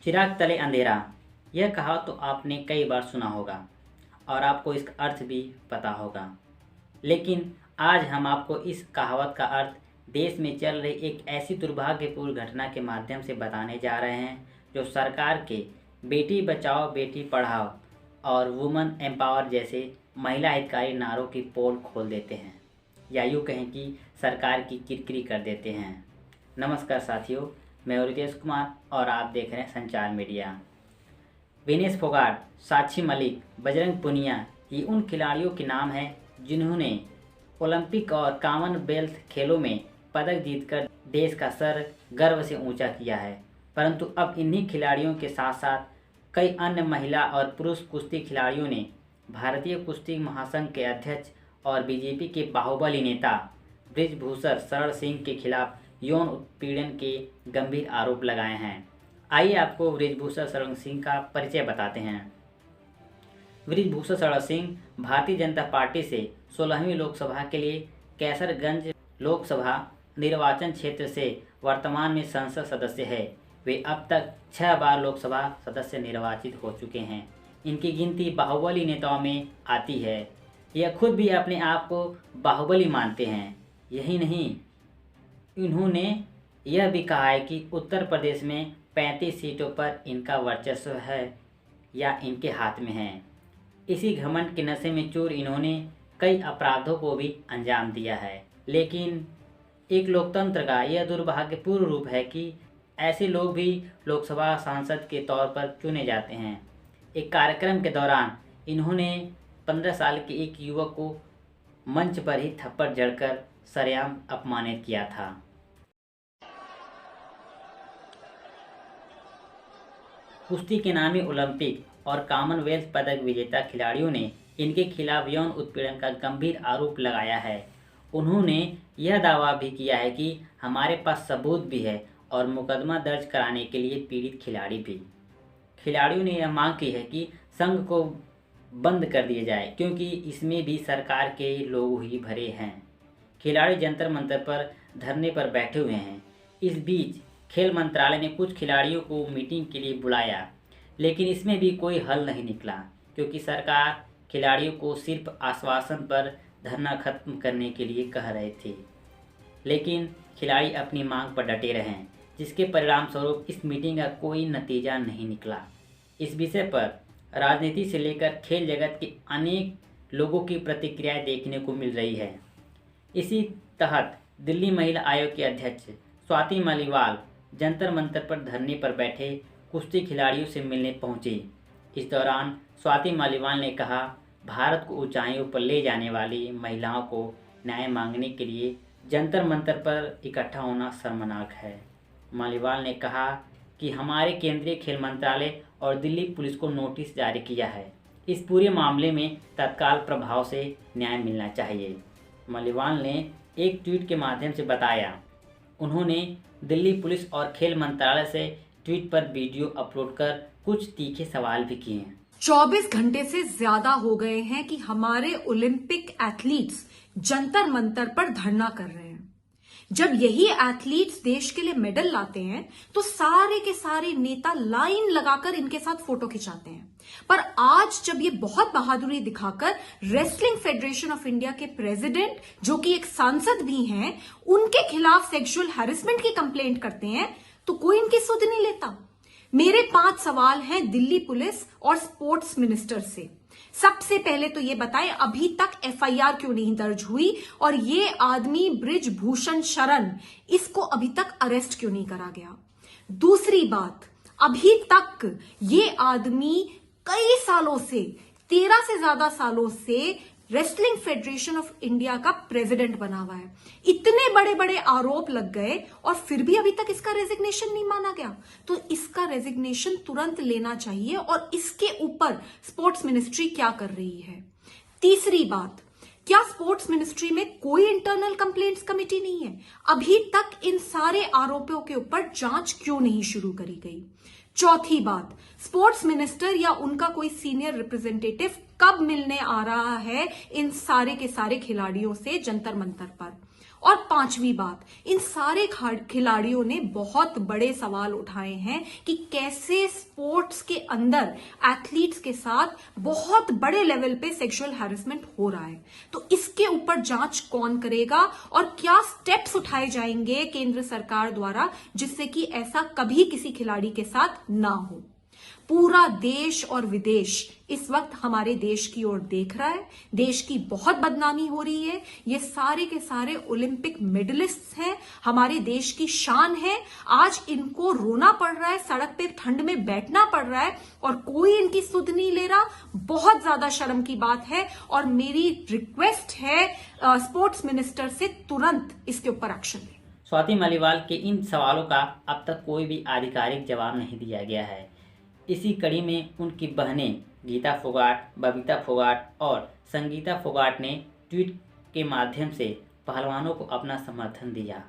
चिराग तले अंधेरा, यह कहावत तो आपने कई बार सुना होगा और आपको इसका अर्थ भी पता होगा। लेकिन आज हम आपको इस कहावत का अर्थ देश में चल रही एक ऐसी दुर्भाग्यपूर्ण घटना के माध्यम से बताने जा रहे हैं जो सरकार के बेटी बचाओ बेटी पढ़ाओ और वुमेन एम्पावर जैसे महिला हितकारी नारों की पोल खोल देते हैं, या यूँ कहें कि सरकार की किरकिरी कर देते हैं। नमस्कार साथियों, मैं रितेश कुमार और आप देख रहे हैं संचार मीडिया। विनेश फोगाट, साक्षी मलिक, बजरंग पुनिया ये उन खिलाड़ियों के नाम हैं जिन्होंने ओलंपिक और कॉमनवेल्थ खेलों में पदक जीतकर देश का सर गर्व से ऊंचा किया है। परंतु अब इन्हीं खिलाड़ियों के साथ साथ कई अन्य महिला और पुरुष कुश्ती खिलाड़ियों ने भारतीय कुश्ती महासंघ के अध्यक्ष और बीजेपी के बाहुबली नेता बृजभूषण शरण सिंह के खिलाफ यौन उत्पीड़न के गंभीर आरोप लगाए हैं। आइए आपको बृजभूषण शरण सिंह का परिचय बताते हैं। बृजभूषण शरण सिंह भारतीय जनता पार्टी से 16वीं लोकसभा के लिए कैसरगंज लोकसभा निर्वाचन क्षेत्र से वर्तमान में संसद सदस्य है। वे अब तक 6 बार लोकसभा सदस्य निर्वाचित हो चुके हैं। इनकी गिनती बाहुबली नेताओं में आती है। यह खुद भी अपने आप को बाहुबली मानते हैं। यही नहीं, इन्होंने यह भी कहा है कि उत्तर प्रदेश में 35 सीटों पर इनका वर्चस्व है या इनके हाथ में है। इसी घमंड के नशे में चूर इन्होंने कई अपराधों को भी अंजाम दिया है। लेकिन एक लोकतंत्र का यह दुर्भाग्यपूर्ण रूप है कि ऐसे लोग भी लोकसभा सांसद के तौर पर चुने जाते हैं। एक कार्यक्रम के दौरान इन्होंने 15 साल के एक युवक को मंच पर ही थप्पड़ जड़कर सरेआम अपमानित किया था। कुश्ती के नामी ओलंपिक और कॉमनवेल्थ पदक विजेता खिलाड़ियों ने इनके खिलाफ यौन उत्पीड़न का गंभीर आरोप लगाया है। उन्होंने यह दावा भी किया है कि हमारे पास सबूत भी है और मुकदमा दर्ज कराने के लिए पीड़ित खिलाड़ी भी। खिलाड़ियों ने यह मांग की है कि संघ को बंद कर दिया जाए क्योंकि इसमें भी सरकार के लोग ही भरे हैं। खिलाड़ी जंतर मंतर पर धरने पर बैठे हुए हैं। इस बीच खेल मंत्रालय ने कुछ खिलाड़ियों को मीटिंग के लिए बुलाया, लेकिन इसमें भी कोई हल नहीं निकला क्योंकि सरकार खिलाड़ियों को सिर्फ आश्वासन पर धरना खत्म करने के लिए कह रहे थे। लेकिन खिलाड़ी अपनी मांग पर डटे रहे, जिसके परिणाम स्वरूप इस मीटिंग का कोई नतीजा नहीं निकला। इस विषय पर राजनीति से लेकर खेल जगत के अनेक लोगों की प्रतिक्रियाएं देखने को मिल रही है। इसी तहत दिल्ली महिला आयोग के अध्यक्ष स्वाति मालीवाल जंतर मंतर पर धरने पर बैठे कुश्ती खिलाड़ियों से मिलने पहुंची। इस दौरान स्वाति मालीवाल ने कहा, भारत को ऊंचाइयों पर ले जाने वाली महिलाओं को न्याय मांगने के लिए जंतर मंतर पर इकट्ठा होना शर्मनाक है। मालीवाल ने कहा कि हमारे केंद्रीय खेल मंत्रालय और दिल्ली पुलिस को नोटिस जारी किया है। इस पूरे मामले में तत्काल प्रभाव से न्याय मिलना चाहिए। मालीवाल ने एक ट्वीट के माध्यम से बताया, उन्होंने दिल्ली पुलिस और खेल मंत्रालय से ट्वीट पर वीडियो अपलोड कर कुछ तीखे सवाल भी किए हैं। 24 घंटे से ज्यादा हो गए हैं कि हमारे ओलंपिक एथलीट्स जंतर मंतर पर धरना कर रहे हैं। जब यही एथलीट्स देश के लिए मेडल लाते हैं तो सारे के सारे नेता लाइन लगाकर इनके साथ फोटो खिंचाते हैं। पर आज जब ये बहुत बहादुरी दिखाकर रेसलिंग फेडरेशन ऑफ इंडिया के प्रेसिडेंट, जो कि एक सांसद भी हैं, उनके खिलाफ सेक्सुअल हैरेसमेंट की कंप्लेंट करते हैं तो कोई इनकी सुध नहीं लेता। मेरे 5 सवाल हैं दिल्ली पुलिस और स्पोर्ट्स मिनिस्टर से। सबसे पहले तो ये बताएं, अभी तक एफआईआर क्यों नहीं दर्ज हुई और ये आदमी बृजभूषण शरण, इसको अभी तक अरेस्ट क्यों नहीं करा गया। दूसरी बात, अभी तक ये आदमी कई सालों से, 13 से ज्यादा सालों से रेसलिंग फेडरेशन ऑफ इंडिया का प्रेसिडेंट बना हुआ है। इतने बड़े बड़े आरोप लग गए और फिर भी अभी तक इसका रेजिग्नेशन नहीं माना गया। तो इसका रेजिग्नेशन तुरंत लेना चाहिए और इसके ऊपर स्पोर्ट्स मिनिस्ट्री क्या कर रही है। तीसरी बात, क्या स्पोर्ट्स मिनिस्ट्री में कोई इंटरनल कंप्लेंट्स कमेटी नहीं है? अभी तक इन सारे आरोपों के ऊपर जांच क्यों नहीं शुरू करी गई? चौथी बात, स्पोर्ट्स मिनिस्टर या उनका कोई सीनियर रिप्रेजेंटेटिव कब मिलने आ रहा है इन सारे के सारे खिलाड़ियों से जंतर मंतर पर? और पांचवी बात, इन सारे खिलाड़ियों ने बहुत बड़े सवाल उठाए हैं कि कैसे स्पोर्ट्स के अंदर एथलीट्स के साथ बहुत बड़े लेवल पे सेक्सुअल हैरेसमेंट हो रहा है। तो इसके ऊपर जांच कौन करेगा और क्या स्टेप्स उठाए जाएंगे केंद्र सरकार द्वारा जिससे कि ऐसा कभी किसी खिलाड़ी के साथ ना हो। पूरा देश और विदेश इस वक्त हमारे देश की ओर देख रहा है। देश की बहुत बदनामी हो रही है। ये सारे के सारे ओलंपिक मेडलिस्ट हैं, हमारे देश की शान है। आज इनको रोना पड़ रहा है, सड़क पे ठंड में बैठना पड़ रहा है और कोई इनकी सुध नहीं ले रहा। बहुत ज्यादा शर्म की बात है और मेरी रिक्वेस्ट है स्पोर्ट्स मिनिस्टर से तुरंत इसके ऊपर एक्शन लें। स्वाति मलिवाल के इन सवालों का अब तक कोई भी आधिकारिक जवाब नहीं दिया गया है। इसी कड़ी में उनकी बहनें गीता फोगाट, बबीता फोगाट और संगीता फोगाट ने ट्वीट के माध्यम से पहलवानों को अपना समर्थन दिया।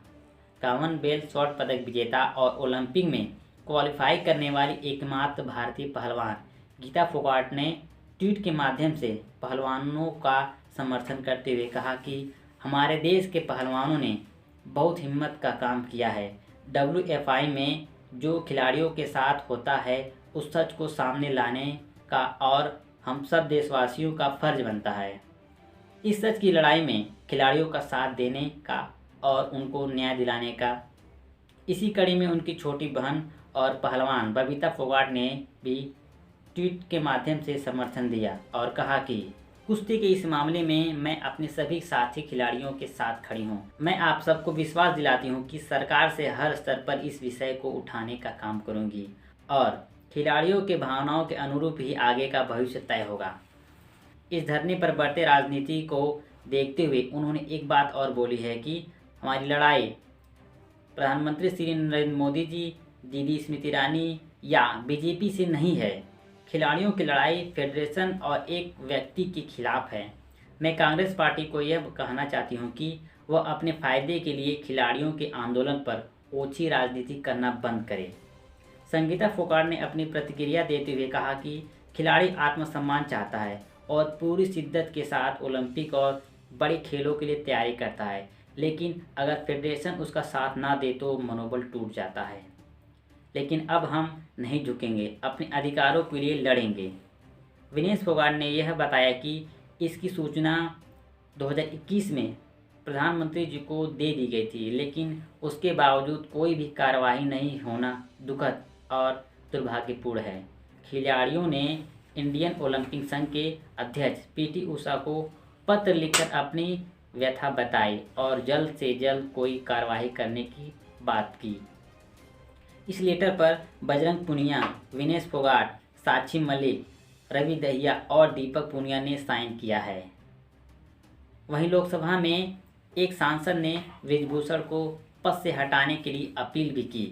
कॉमनवेल्थ स्वर्ण पदक विजेता और ओलंपिक में क्वालिफाई करने वाली एकमात्र भारतीय पहलवान गीता फोगाट ने ट्वीट के माध्यम से पहलवानों का समर्थन करते हुए कहा कि हमारे देश के पहलवानों ने बहुत हिम्मत का काम किया है। WFI में जो खिलाड़ियों के साथ होता है उस सच को सामने लाने का और हम सब देशवासियों का फर्ज बनता है इस सच की लड़ाई में खिलाड़ियों का साथ देने का और उनको न्याय दिलाने का। इसी कड़ी में उनकी छोटी बहन और पहलवान बबीता फोगाट ने भी ट्वीट के माध्यम से समर्थन दिया और कहा कि कुश्ती के इस मामले में मैं अपने सभी साथी खिलाड़ियों के साथ खड़ी हूं। मैं आप सबको विश्वास दिलाती हूं कि सरकार से हर स्तर पर इस विषय को उठाने का काम करूंगी और खिलाड़ियों के भावनाओं के अनुरूप ही आगे का भविष्य तय होगा। इस धरने पर बढ़ते राजनीति को देखते हुए उन्होंने एक बात और बोली है कि हमारी लड़ाई प्रधानमंत्री श्री नरेंद्र मोदी जी, दीदी स्मृति ईरानी या बीजेपी से नहीं है। खिलाड़ियों की लड़ाई फेडरेशन और एक व्यक्ति के खिलाफ है। मैं कांग्रेस पार्टी को यह कहना चाहती हूं कि वह अपने फायदे के लिए खिलाड़ियों के आंदोलन पर ओछी राजनीति करना बंद करे। संगीता फोगाट ने अपनी प्रतिक्रिया देते हुए कहा कि खिलाड़ी आत्मसम्मान चाहता है और पूरी शिद्दत के साथ ओलंपिक और बड़े खेलों के लिए तैयारी करता है, लेकिन अगर फेडरेशन उसका साथ ना दे तो मनोबल टूट जाता है। लेकिन अब हम नहीं झुकेंगे, अपने अधिकारों के लिए लड़ेंगे। विनेश फोगाट ने यह बताया कि इसकी सूचना 2021 में प्रधानमंत्री जी को दे दी गई थी, लेकिन उसके बावजूद कोई भी कार्रवाई नहीं होना दुखद और दुर्भाग्यपूर्ण है। खिलाड़ियों ने इंडियन ओलंपिक संघ के अध्यक्ष PT उषा को पत्र लिखकर अपनी व्यथा बताई और जल्द से जल्द कोई कार्रवाई करने की बात की। इस लेटर पर बजरंग पुनिया, विनेश फोगाट, साक्षी मलिक, रवि दहिया और दीपक पुनिया ने साइन किया है। वहीं लोकसभा में एक सांसद ने बृजभूषण को पद से हटाने के लिए अपील भी की।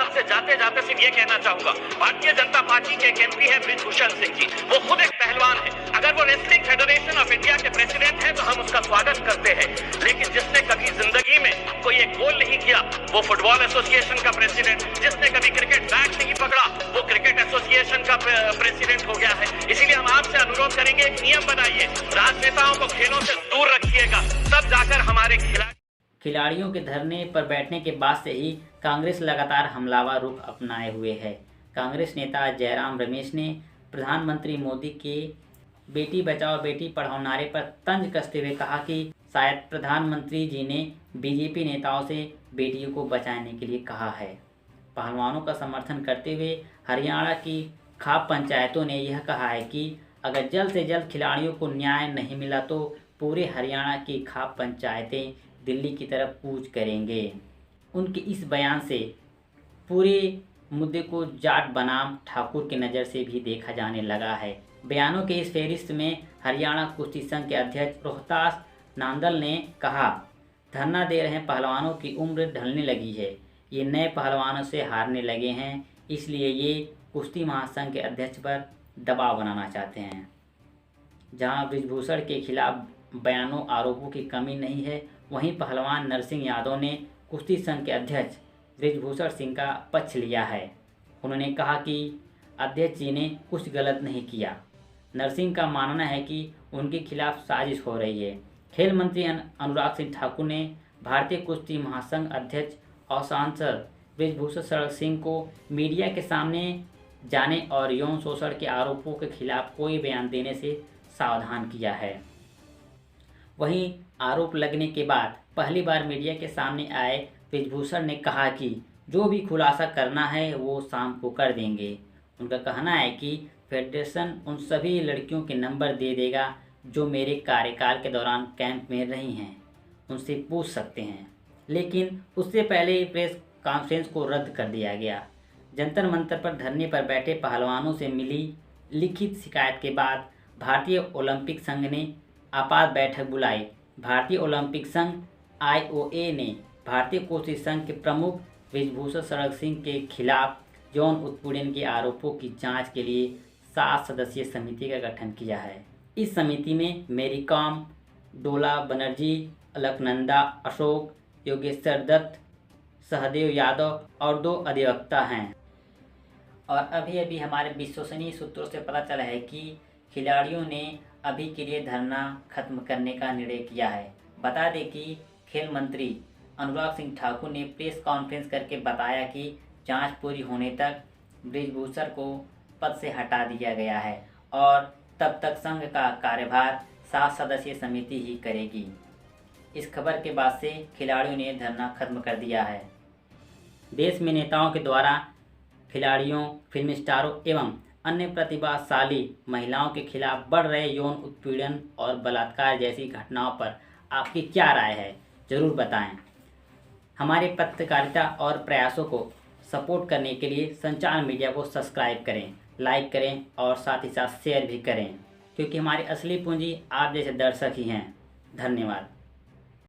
सबसे जाते जाते सिर्फ ये कहना चाहूंगा, भारतीय जनता पार्टी के एक MP है बृजभूषण सिंह जी, वो खुद एक पहलवान है। अगर वो रेसलिंग फेडरेशन ऑफ इंडिया के प्रेसिडेंट हैं तो हम उसका स्वागत करते हैं, लेकिन जिसने कभी जिंदगी में कोई एक गोल नहीं किया वो फुटबॉल एसोसिएशन का प्रेसिडेंट, जिसने कभी क्रिकेट बैट नहीं पकड़ा वो क्रिकेट एसोसिएशन का प्रेसिडेंट हो गया है। इसीलिए हम आपसे अनुरोध करेंगे, एक नियम बनाइए, राजनेताओं को खेलों से दूर रखिएगा, तब जाकर हमारे खिलाड़ियों के धरने पर बैठने के बाद से ही कांग्रेस लगातार हमलावर रुख अपनाए हुए है। कांग्रेस नेता जयराम रमेश ने प्रधानमंत्री मोदी के बेटी बचाओ बेटी पढ़ाओ नारे पर तंज कसते हुए कहा कि शायद प्रधानमंत्री जी ने बीजेपी नेताओं से बेटियों को बचाने के लिए कहा है। पहलवानों का समर्थन करते हुए हरियाणा की खाप पंचायतों ने यह कहा है कि अगर जल्द से जल्द खिलाड़ियों को न्याय नहीं मिला तो पूरे हरियाणा की खाप पंचायतें दिल्ली की तरफ कूच करेंगे। उनके इस बयान से पूरे मुद्दे को जाट बनाम ठाकुर की नज़र से भी देखा जाने लगा है। बयानों के इस फहरिस्त में हरियाणा कुश्ती संघ के अध्यक्ष रोहतास नांदल ने कहा, धरना दे रहे पहलवानों की उम्र ढलने लगी है, ये नए पहलवानों से हारने लगे हैं, इसलिए ये कुश्ती महासंघ के अध्यक्ष पर दबाव बनाना चाहते हैं। जहां बृजभूषण के खिलाफ बयानों आरोपों की कमी नहीं है, वहीं पहलवान नरसिंह यादव ने कुश्ती संघ के अध्यक्ष बृजभूषण सिंह का पक्ष लिया है। उन्होंने कहा कि अध्यक्ष जी ने कुछ गलत नहीं किया। नरसिंह का मानना है कि उनके खिलाफ साजिश हो रही है। खेल मंत्री अनुराग सिंह ठाकुर ने भारतीय कुश्ती महासंघ अध्यक्ष और सांसद बृजभूषण शरण सिंह को मीडिया के सामने जाने और यौन शोषण के आरोपों के खिलाफ कोई बयान देने से सावधान किया है। वहीं आरोप लगने के बाद पहली बार मीडिया के सामने आए बृजभूषण ने कहा कि जो भी खुलासा करना है वो शाम को कर देंगे। उनका कहना है कि फेडरेशन उन सभी लड़कियों के नंबर दे देगा जो मेरे कार्यकाल के दौरान कैंप में रही हैं, उनसे पूछ सकते हैं। लेकिन उससे पहले ही प्रेस कॉन्फ्रेंस को रद्द कर दिया गया। जंतर मंतर पर धरने पर बैठे पहलवानों से मिली लिखित शिकायत के बाद भारतीय ओलंपिक संघ ने आपात बैठक बुलाई। भारतीय ओलंपिक संघ IOA ने भारतीय कुश्ती संघ के प्रमुख बृजभूषण शरण सिंह के खिलाफ यौन उत्पीड़न के आरोपों की जांच के लिए 7 सदस्यीय समिति का गठन किया है। इस समिति में मेरी कॉम, डोला बनर्जी, अलकनंदा अशोक, योगेश्वर दत्त, सहदेव यादव और 2 अधिवक्ता हैं। और अभी हमारे विश्वसनीय सूत्रों से पता चला है कि खिलाड़ियों ने अभी के लिए धरना खत्म करने का निर्णय किया है। बता दें कि खेल मंत्री अनुराग सिंह ठाकुर ने प्रेस कॉन्फ्रेंस करके बताया कि जांच पूरी होने तक बृजभूषण को पद से हटा दिया गया है और तब तक संघ का कार्यभार 7 सदस्यीय समिति ही करेगी। इस खबर के बाद से खिलाड़ियों ने धरना खत्म कर दिया है। देश में नेताओं के द्वारा खिलाड़ियों, फिल्म स्टारों एवं अन्य प्रतिभाशाली महिलाओं के खिलाफ बढ़ रहे यौन उत्पीड़न और बलात्कार जैसी घटनाओं पर आपकी क्या राय है, ज़रूर बताएं। हमारे पत्रकारिता और प्रयासों को सपोर्ट करने के लिए संचार मीडिया को सब्सक्राइब करें, लाइक करें और साथ ही साथ शेयर भी करें, क्योंकि हमारी असली पूंजी आप जैसे दर्शक ही हैं। धन्यवाद।